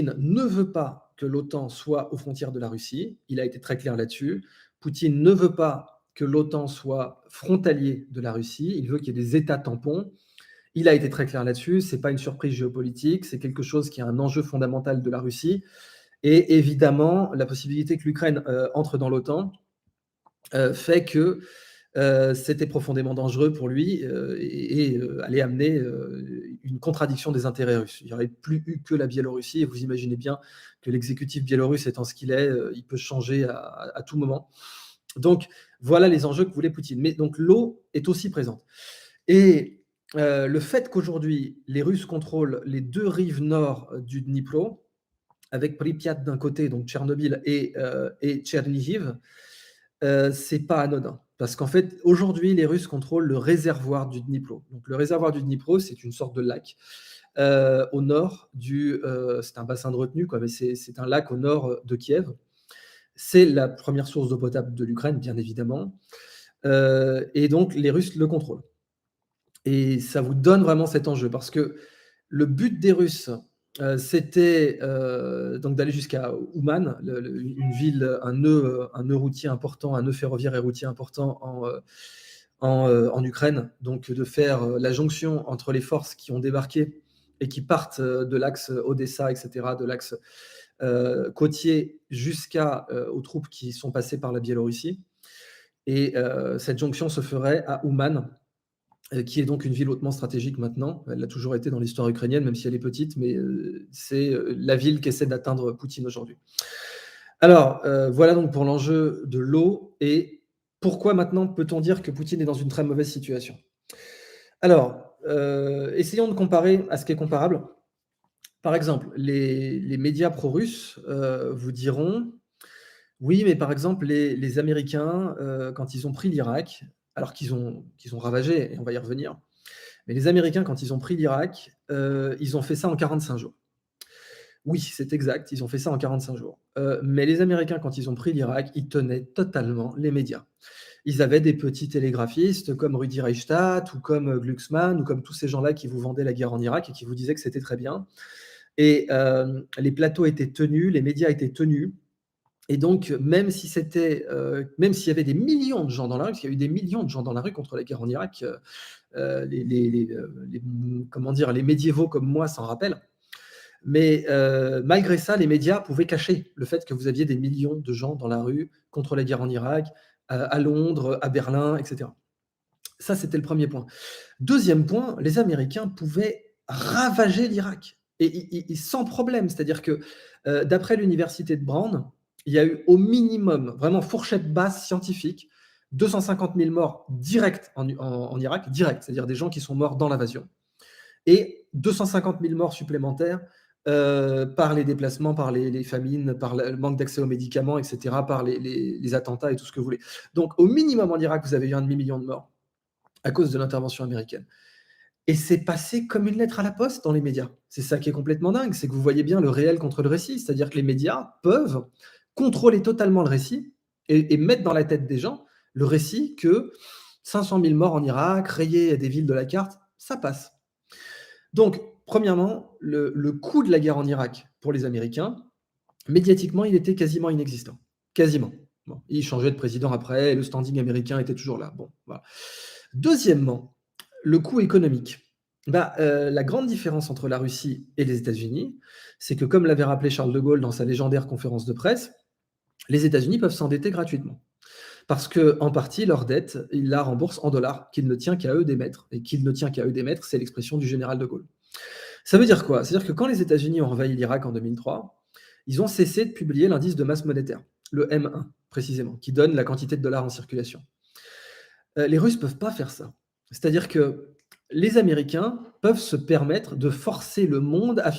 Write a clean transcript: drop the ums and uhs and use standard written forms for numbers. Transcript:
ne veut pas que l'OTAN soit aux frontières de la Russie. Il a été très clair là-dessus. Poutine ne veut pas que l'OTAN soit frontalier de la Russie. Il veut qu'il y ait des États tampons. Il a été très clair là-dessus. C'est pas une surprise géopolitique. C'est quelque chose qui est un enjeu fondamental de la Russie. Et évidemment, la possibilité que l'Ukraine entre dans l'OTAN fait que c'était profondément dangereux pour lui allait amener une contradiction des intérêts russes. Il n'y aurait plus eu que la Biélorussie et vous imaginez bien que l'exécutif biélorusse étant ce qu'il est, il peut changer à tout moment. Donc voilà les enjeux que voulait Poutine. Mais donc l'eau est aussi présente. Et le fait qu'aujourd'hui les Russes contrôlent les 2 rives nord du Dnipro, avec Pripyat d'un côté, donc Tchernobyl et Tchernihiv, c'est pas anodin. Parce qu'en fait, aujourd'hui, les Russes contrôlent le réservoir du Dnipro. Donc le réservoir du Dnipro, c'est une sorte de lac au nord c'est un bassin de retenue, quoi, mais c'est un lac au nord de Kiev. C'est la première source d'eau potable de l'Ukraine, bien évidemment. Et donc les Russes le contrôlent. Et ça vous donne vraiment cet enjeu parce que le but des Russes, c'était donc d'aller jusqu'à Ouman, une ville, un nœud routier important, un nœud ferroviaire et routier important en Ukraine. Donc de faire la jonction entre les forces qui ont débarqué et qui partent de l'axe Odessa, etc., de l'axe côtier aux troupes qui sont passées par la Biélorussie. Et cette jonction se ferait à Ouman, qui est donc une ville hautement stratégique maintenant. Elle l'a toujours été dans l'histoire ukrainienne, même si elle est petite, mais c'est la ville qu'essaie d'atteindre Poutine aujourd'hui. Alors, voilà donc pour l'enjeu de l'eau et pourquoi maintenant peut-on dire que Poutine est dans une très mauvaise situation? Alors, essayons de comparer à ce qui est comparable. Par exemple, les médias pro-russes vous diront oui, mais par exemple, les Américains, quand ils ont pris l'Irak, alors qu'ils ont ravagé, et on va y revenir, mais les Américains, quand ils ont pris l'Irak, ils ont fait ça en 45 jours. Oui, c'est exact, ils ont fait ça en 45 jours. Mais les Américains, quand ils ont pris l'Irak, ils tenaient totalement les médias. Ils avaient des petits télégraphistes comme Rudi Reichstadt ou comme Glucksmann ou comme tous ces gens-là qui vous vendaient la guerre en Irak et qui vous disaient que c'était très bien. Et les plateaux étaient tenus, les médias étaient tenus. Et donc, même s'il y avait des millions de gens dans la rue, parce qu'il y a eu des millions de gens dans la rue contre la guerre en Irak, les médiévaux comme moi s'en rappellent. Mais malgré ça, les médias pouvaient cacher le fait que vous aviez des millions de gens dans la rue contre la guerre en Irak, à Londres, à Berlin, etc. Ça, c'était le premier point. Deuxième point, les Américains pouvaient ravager l'Irak et sans problème. C'est-à-dire que, d'après l'université de Brown, il y a eu au minimum, vraiment fourchette basse scientifique, 250 000 morts directs en Irak, direct, c'est-à-dire des gens qui sont morts dans l'invasion, et 250 000 morts supplémentaires par les déplacements, par les famines, par le manque d'accès aux médicaments, etc., par les attentats et tout ce que vous voulez. Donc, au minimum en Irak, vous avez eu un demi-million de morts à cause de l'intervention américaine. Et c'est passé comme une lettre à la poste dans les médias. C'est ça qui est complètement dingue, c'est que vous voyez bien le réel contre le récit. C'est-à-dire que les médias peuvent contrôler totalement le récit et mettre dans la tête des gens le récit que 500 000 morts en Irak, rayer des villes de la carte, ça passe. Donc, premièrement, le coût de la guerre en Irak pour les Américains, médiatiquement, il était quasiment inexistant. Quasiment. Bon, il changeait de président après, et le standing américain était toujours là. Bon, voilà. Deuxièmement, le coût économique. La grande différence entre la Russie et les États-Unis, c'est que, comme l'avait rappelé Charles de Gaulle dans sa légendaire conférence de presse, les États-Unis peuvent s'endetter gratuitement. Parce qu'en partie, leur dette, ils la remboursent en dollars, qu'il ne tient qu'à eux d'émettre. Et qu'il ne tient qu'à eux d'émettre, c'est l'expression du général de Gaulle. Ça veut dire quoi? C'est-à-dire que quand les États-Unis ont envahi l'Irak en 2003, ils ont cessé de publier l'indice de masse monétaire, le M1 précisément, qui donne la quantité de dollars en circulation. Les Russes ne peuvent pas faire ça. C'est-à-dire que les Américains peuvent se permettre de forcer le monde à